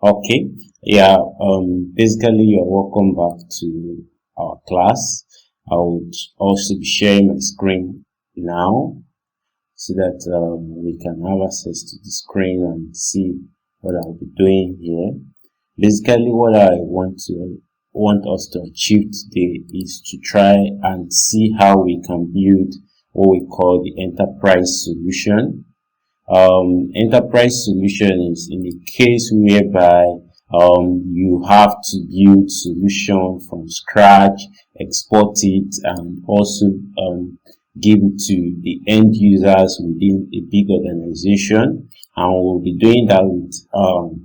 Okay, yeah, basically you're welcome back to our class. I would also be sharing my screen now so that we can have access to the screen and see what I'll be doing here. Basically, what I want us to achieve today is to try and see how we can build what we call the enterprise solution. Enterprise solution is in a case whereby you have to build solution from scratch, export it, and also give it to the end users within a big organization. And we'll be doing that with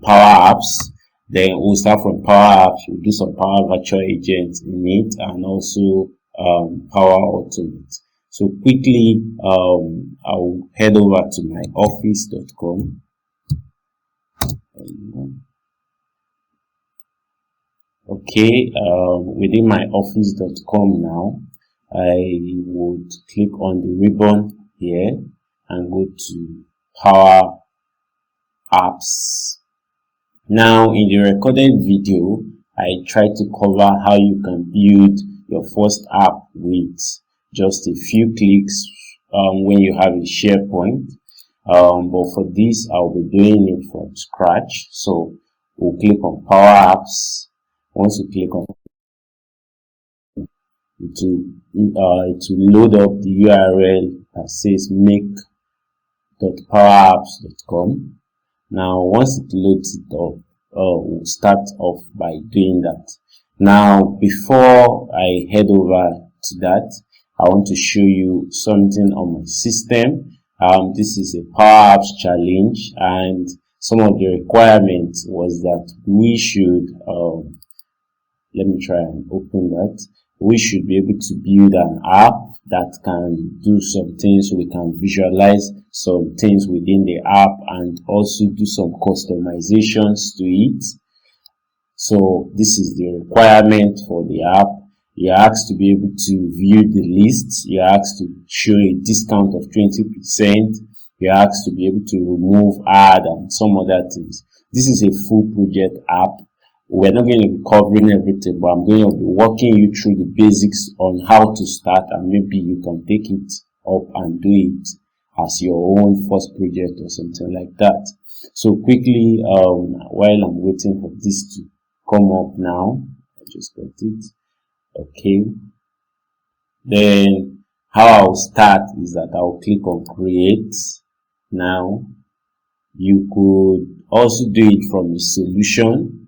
Power Apps. Then we'll start from Power Apps. We'll do some Power Virtual Agents in it, and also Power Automate. So quickly, I'll head over to my office.com. Okay, within my office.com now, I would click on the ribbon here and go to Power Apps. Now, in the recorded video, I tried to cover how you can build your first app with just a few clicks when you have a SharePoint. But for this, I'll be doing it from scratch. So we'll click on Power Apps. Once you click on it will load up the URL that says make.powerapps.com. Now, once it loads it up, we'll start off by doing that. Now, before I head over to that, I want to show you something on my system. This is a Power Apps challenge, and some of the requirements was that we should, let me try and open that. We should be able to build an app that can do some things. We can visualize some things within the app and also do some customizations to it. So this is the requirement for the app. You're asked to be able to view the lists. You're asked to show a discount of 20%. You're asked to be able to remove ad and some other things. This is a full project app. We're not going to be covering everything, but I'm going to be walking you through the basics on how to start, and maybe you can take it up and do it as your own first project or something like that. So quickly, while I'm waiting for this to come up now, I just got it. Okay. Then how I'll start is that I'll click on create. Now, you could also do it from a solution.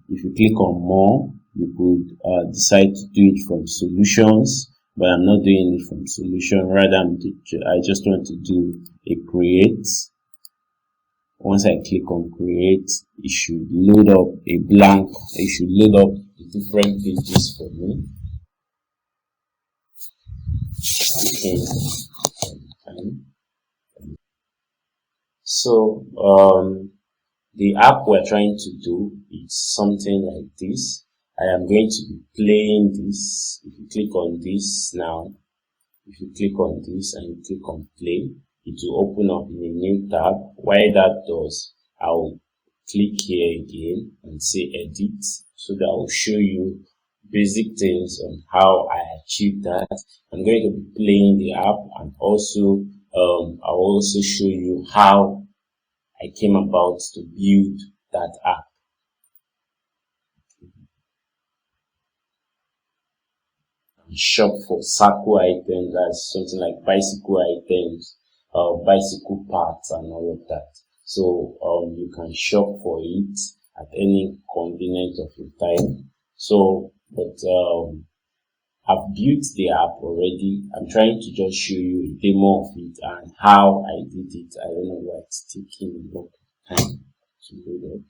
If you click on more, you could decide to do it from solutions, but I'm not doing it from solution. Rather, I just want to do a create. Once I click on create, it should load up a blank. It should load up different pages for me. Okay. So the app we're trying to do is something like this. I am going to be playing this. If you click on this now, if you click on this and you click on play, it will open up in a new tab. While that does, I'll click here again and say edit, so that will show you basic things on how I achieved that. I'm going to be playing the app, and also I'll also show you how I came about to build that app. Shop for circle items, that's something like bicycle items, bicycle parts and all of that. So you can shop for it at any convenient of your time. So, but I've built the app already. I'm trying to just show you a demo of it and how I did it. I don't know why it's taking a long time to load up.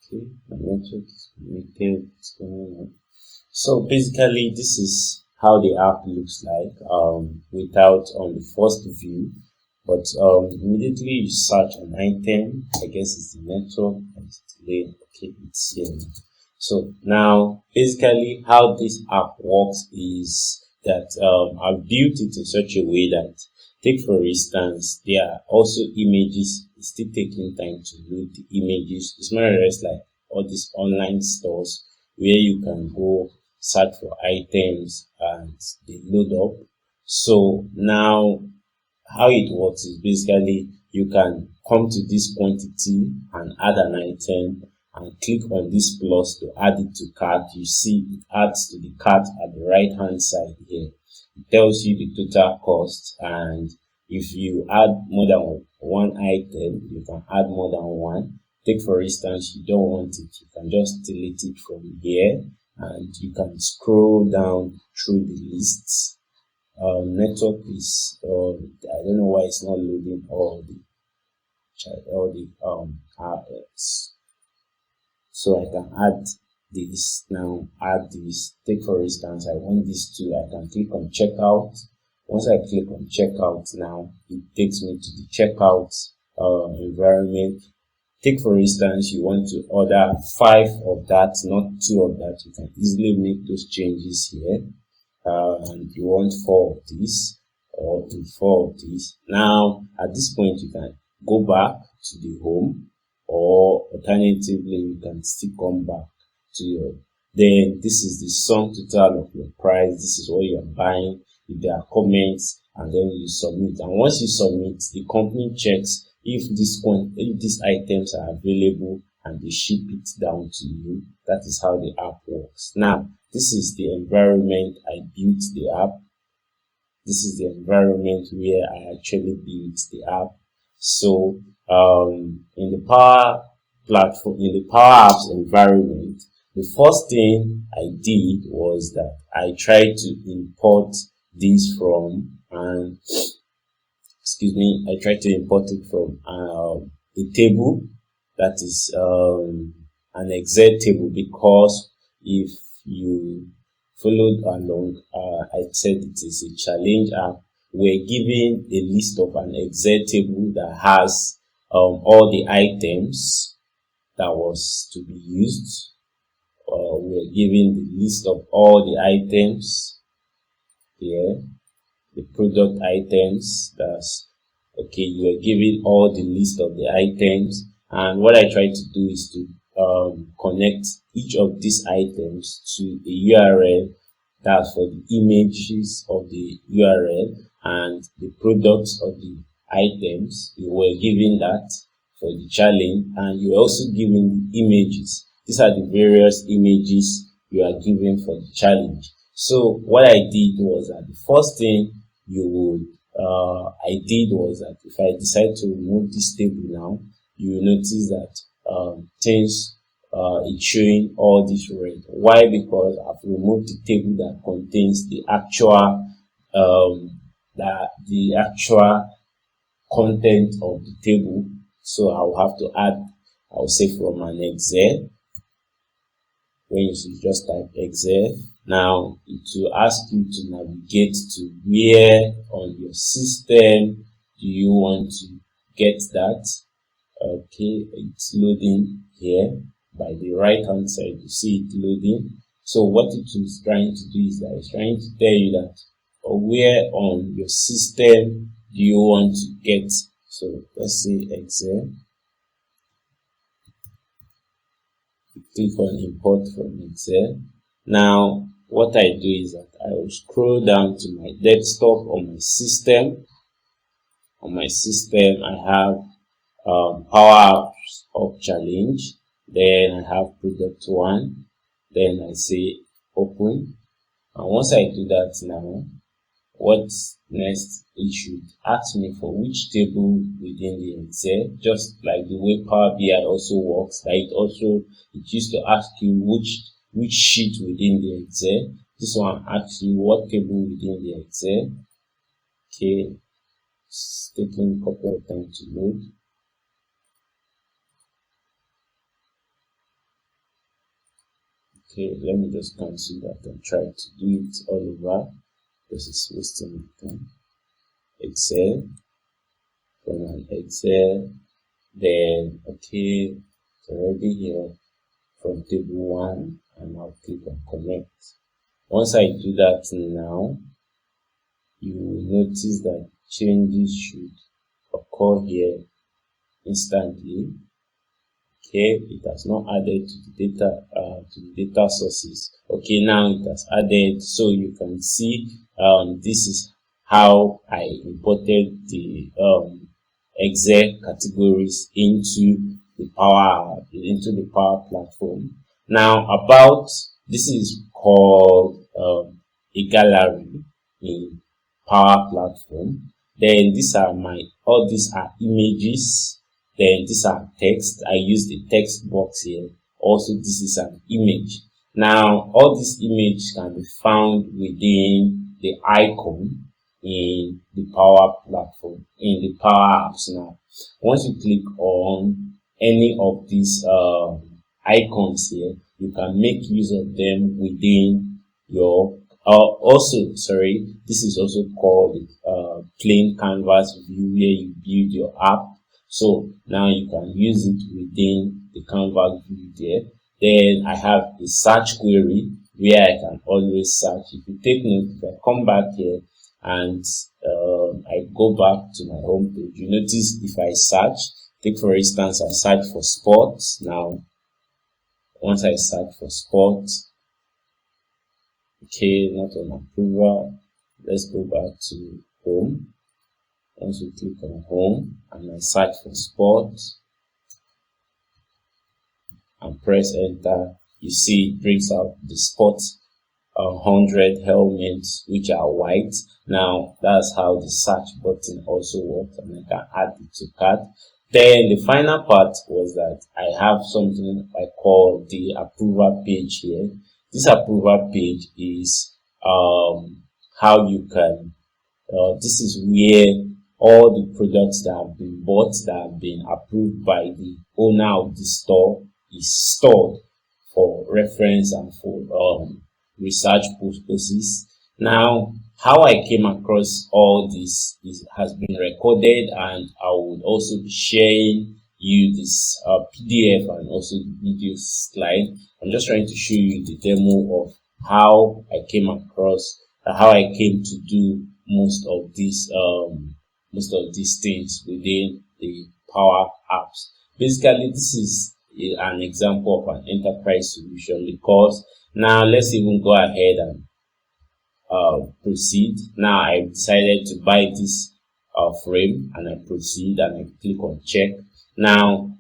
Okay, my network is connected. It's going on. So basically, this is how the app looks like without on the first view. But immediately you search an item, I guess it's the network, and it's delay. Okay, it's here. So now basically how this app works is that I've built it in such a way that, take for instance, there are also images. It's still taking time to load the images. It's more or less like all these online stores where you can go search for items and they load up. So now how it works is basically you can come to this quantity and add an item and click on this plus to add it to cart. You see it adds to the cart at the right hand side here. It tells you the total cost, and if you add more than one item, you can add more than one. Take for instance, you don't want it, you can just delete it from here, and you can scroll down through the lists. Network is I don't know why it's not loading all the apps. So I can add this now. Add this. Take for instance, I want this too. I can click on checkout. Once I click on checkout, now it takes me to the checkout environment. Take for instance, you want to order 5 of that, not 2 of that. You can easily make those changes here. And you want 4 of this or 4 of this. Now at this point you can go back to the home, or alternatively you can still come back to your, then this is the sum total of your price. This is what you're buying. If there are comments, and then you submit, and once you submit, the company checks if these items are available and they ship it down to you. That is how the app works. Now this is the environment I built the app. This is the environment where I actually built the app. So in the Power Platform, in the Power Apps environment, the first thing I did was that I tried to import this from I tried to import it from a table, that is an Excel table, because if you followed along, I said it is a challenge app. We're given a list of an Excel table that has all the items that was to be used. We're given the list of all the items here, the product items. That's okay. You are given all the list of the items, and what I try to do is to connect each of these items to a URL. That's for the images of the URL and the products of the items. You were given that for the challenge, and you are also given the images. These are the various images you are given for the challenge. So what I did was that the first thing I did was that if I decide to remove this table now, you will notice that things it's showing all this red. Why? Because I've removed the table that contains the actual content of the table. So I'll have to add, I'll say from an Excel. When you just type Excel, now it will ask you to navigate to where on your system do you want to get that. Okay, it's loading here. By the right hand side, you see it loading. So what it is trying to do is that it's trying to tell you that where on your system do you want to get. So let's say Excel. Click on import from Excel. Now what I do is that I will scroll down to my desktop on my system. On my system I have Power Apps of Challenge. Then I have product 1. Then I say open. And once I do that now, what's next? It should ask me for which table within the Excel, just like the way Power BI also works. That it used to ask you which sheet within the Excel. This one asks you what table within the Excel. Okay, it's taking a couple of time to load. Okay, let me just cancel that and try to do it all over, because it's wasting my time. Excel, from an Excel, then okay, it's already here. from table 1 and I'll click on connect. Once I do that now, you will notice that changes should occur here instantly. Okay, it has not added to the data sources. Okay, now it has added, so you can see this is how I imported the Excel categories into the Power Platform. Now, this is called a gallery in Power Platform. Then all these are images. Then these are text. I use the text box here. Also, this is an image. Now, all these images can be found within the icon in the Power Platform, in the Power Apps. Now, once you click on any of these icons here, you can make use of them within your this is also called plain canvas view, where you build your app. So now you can use it within the canvas view there. Then I have a search query where I can always search. If you take note, if I come back here and I go back to my home page, you notice if I search, take for instance, I search for sports. Now, once I search for sports, okay, not on approval, let's go back to home. Once we click on home and I search for sports and press enter, you see it brings out the sports 100 helmets which are white. Now that's how the search button also works, and I can add it to cart. Then the final part was that I have something I call the approval page here. This approval page is how you can this is where all the products that have been bought, that have been approved by the owner of the store, is stored for reference and for research purposes. Now, how I came across all this has been recorded, and I would also be sharing you this PDF and also the video slide. I'm just trying to show you the demo of how I came across, how I came to do most of these things within the Power Apps. Basically, this is an example of an enterprise solution, because now let's even go ahead and proceed. Now I decided to buy this frame, and I proceed and I click on check. Now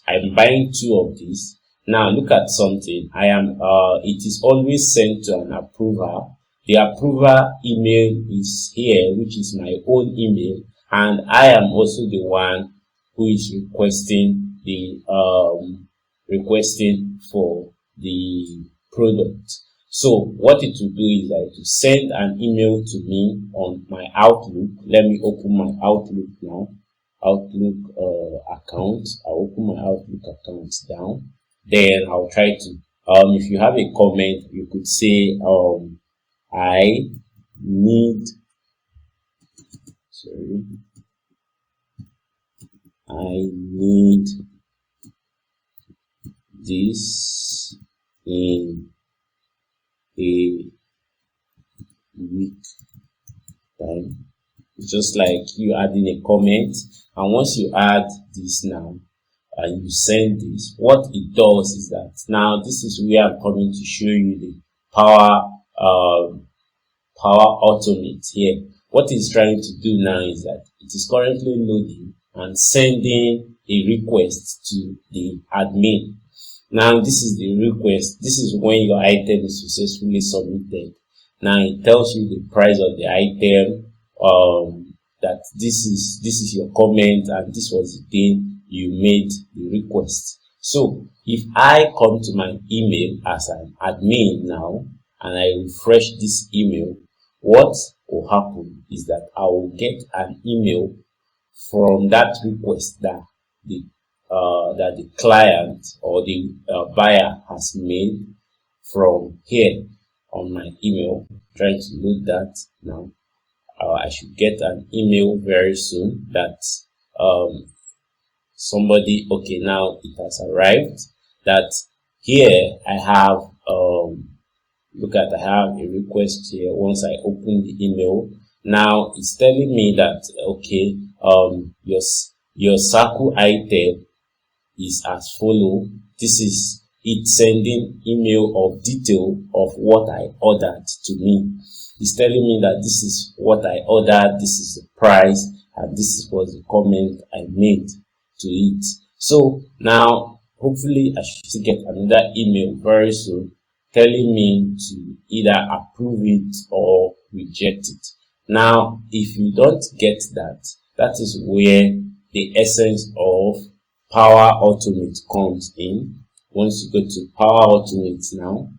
I'm buying 2 of these. Now look at something. It is always sent to an approver. The approver email is here, which is my own email, and I am also the one who is requesting for the product. So what it will do is that it will send an email to me on my Outlook. Let me open my Outlook now. Outlook account. I'll open my Outlook account down. Then I'll try to if you have a comment, you could say I need this in a week time. It's just like you adding a comment, and once you add this now and you send this, what it does is that now this is where I'm coming to show you the Power Automate here. What it's trying to do now is that it is currently loading and sending a request to the admin. Now this is the request. This is when your item is successfully submitted. Now it tells you the price of the item, that this is your comment, and this was the day you made the request. So if I come to my email as an admin now and I refresh this email, what will happen is that I will get an email from that request that the client or the buyer has made from here on my email. Trying to load that now. I should get an email very soon that somebody, okay, now it has arrived, that Here I have look at, I have a request here. Once I open the email, now it's telling me that okay, your circle item is as follow. This is it sending email of detail of what I ordered to me. It's telling me that this is what I ordered, this is the price, and this was the comment I made to it. So now hopefully I should still get another email very soon telling me to either approve it or reject it. Now if you don't get that, that is where the essence of Power Automate comes in. Once you go to Power Automate now,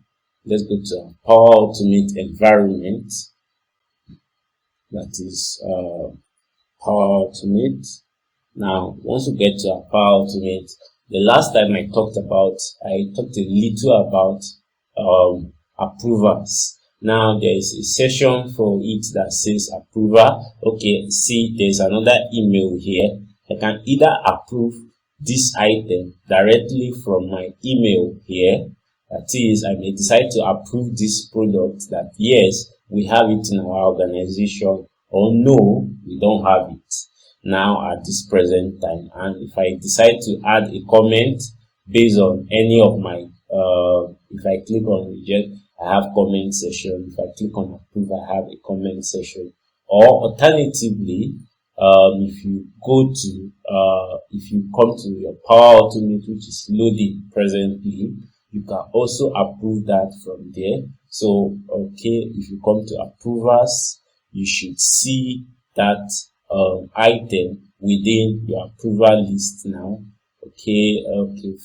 let's go to Power Automate environment. That is Power Automate. Now, once you get to Power Automate, the last time I talked a little about approvers. Now there is a section for it that says approver. Okay, see, there's another email here. I can either approve this item directly from my email here. That is, I may decide to approve this product that yes, we have it in our organization, or no, we don't have it now at this present time. And if I decide to add a comment based on any of my if I click on reject, I have comment section. If I click on approve, I have a comment section. Or alternatively, if you go to if you come to your Power Automate, which is loading presently, you can also approve that from there. So okay, if you come to approvers, you should see that item within your approval list now. Okay,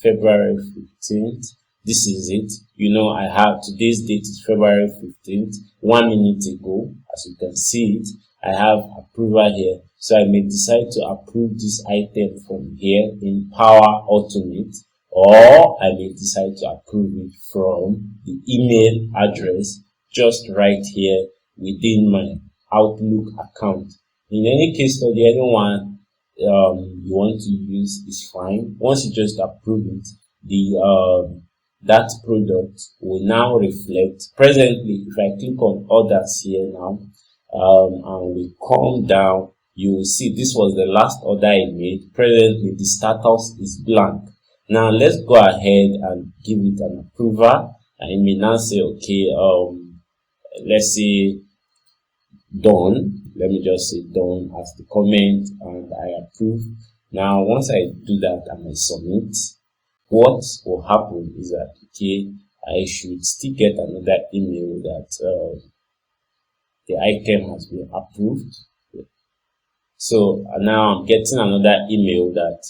February 15th. This is it. You know, I have today's date is February 15th. 1 minute ago, as you can see it, I have approval here. So I may decide to approve this item from here in Power Automate, or I may decide to approve it from the email address just right here within my Outlook account. In any case study, anyone you want to use is fine. Once you just approve it, the that product will now reflect. Presently, if I click on orders here now, and we come down, you will see this was the last order I made. Presently, the status is blank. Now let's go ahead and give it an approval, and it may now say, okay, let's say done. Let me just say done as the comment, and I approve. Now once I do that and I submit, what will happen is that okay, I should still get another email that the item has been approved. So now I'm getting another email that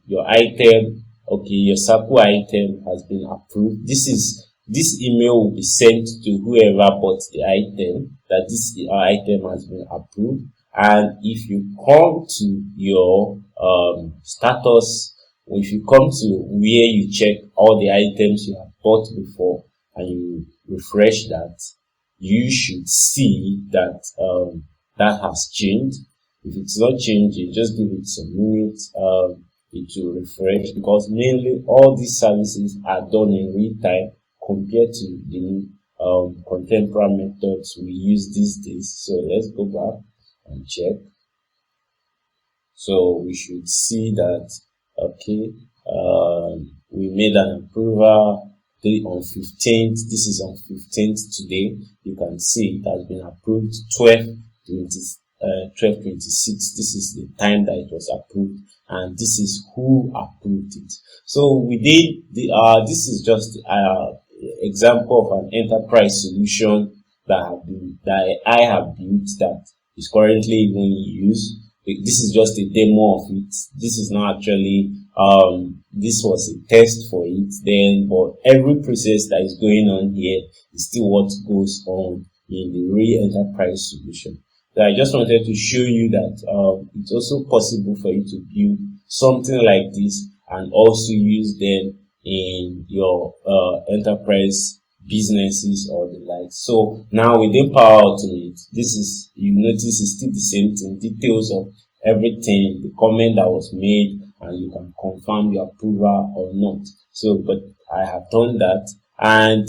your item, okay, your circle item has been approved. This email will be sent to whoever bought the item, that this item has been approved. And if you come to your status, or if you come to where you check all the items you have bought before and you refresh that, you should see that that has changed. If it's not changing, just give it some minutes, it will refresh, because mainly all these services are done in real time compared to the contemporary methods we use these days. So let's go back and check. So we should see that okay, we made an approval on 15th. This is on 15th today. You can see it has been approved 12:26. This is the time that it was approved, and this is who approved it. So within the this is just example of an enterprise solution that I have built that is currently even used. This is just a demo of it. This is not actually this was a test for it then, but every process that is going on here is still what goes on in the real enterprise solution. So I just wanted to show you that it's also possible for you to build something like this and also use them in your enterprise businesses or the like. So now within Power Automate, this is, you notice it's still the same thing, details of everything, the comment that was made, and you can confirm your approval or not. So, but I have done that. And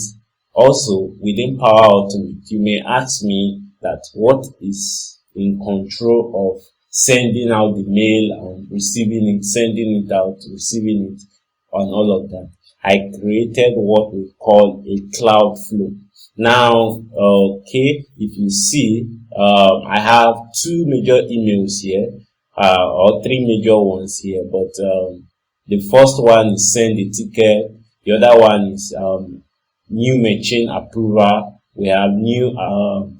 also within Power Automate, you may ask me that what is in control of sending out the mail and receiving it, sending it out, receiving it, and all of that. I created what we call a cloud flow. Now, okay, if you see, I have two major emails here, or three major ones here, but the first one is send a ticket, the other one is new machine approval, we have new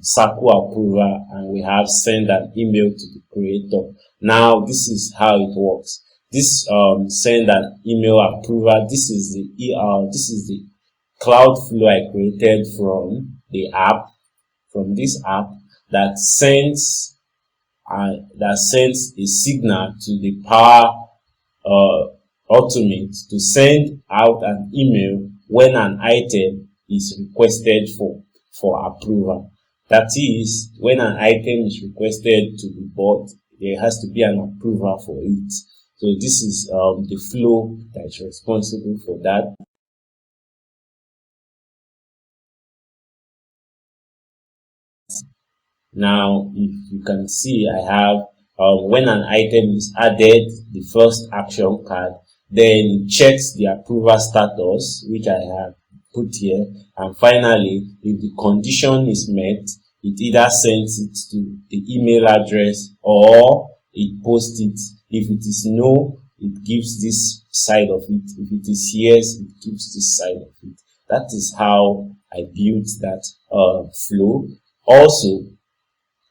circle approval, and we have send an email to the creator. Now, this is how it works. This send an email approval, this is the cloud flow I created from the app, from this app, that sends a signal to the Power Automate to send out an email when an item is requested for approval. That is, when an item is requested to be bought, there has to be an approval for it. So this is the flow that is responsible for that. Now, if you can see, I have when an item is added, the first action card, then it checks the approval status, which I have put here, and finally, if the condition is met, it either sends it to the email address or it posts it. If it is no, it gives this side of it. If it is yes, it gives this side of it. That is how I built that flow. Also,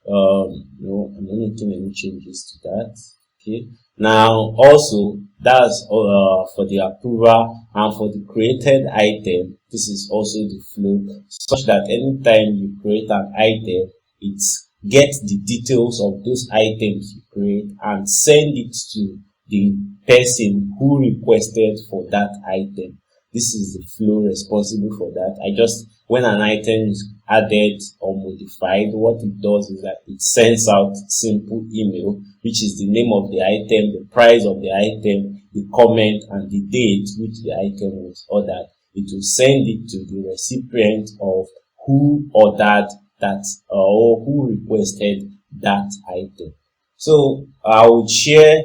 no, I'm not making any changes to that. Okay. Now, also, that's for the approval, and for the created item, this is also the flow, such that anytime you create an item, it gets the details of those items you create and send it to the person who requested for that item. This is the flow responsible for that. When an item is added or modified, what it does is that it sends out simple email, which is the name of the item, the price of the item, the comment, and the date which the item was ordered. It will send it to the recipient of who ordered that or who requested that item. So I will share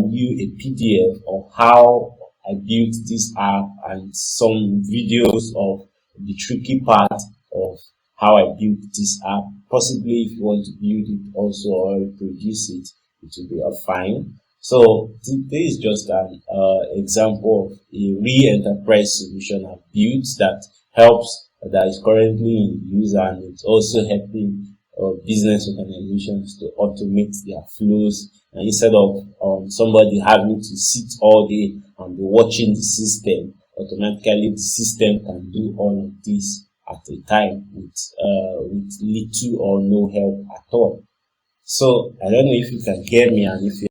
you a PDF of how I built this app and some videos of the tricky part of how I built this app. Possibly if you want to build it also or produce it, it will be fine. So this is just an example of a real enterprise solution I've built that is currently in use, and it's also helping business organizations to automate their flows. And instead of somebody having to sit all day and be watching the system, automatically the system can do all of this at a time with little or no help at all. So I don't know if you can hear me, and if you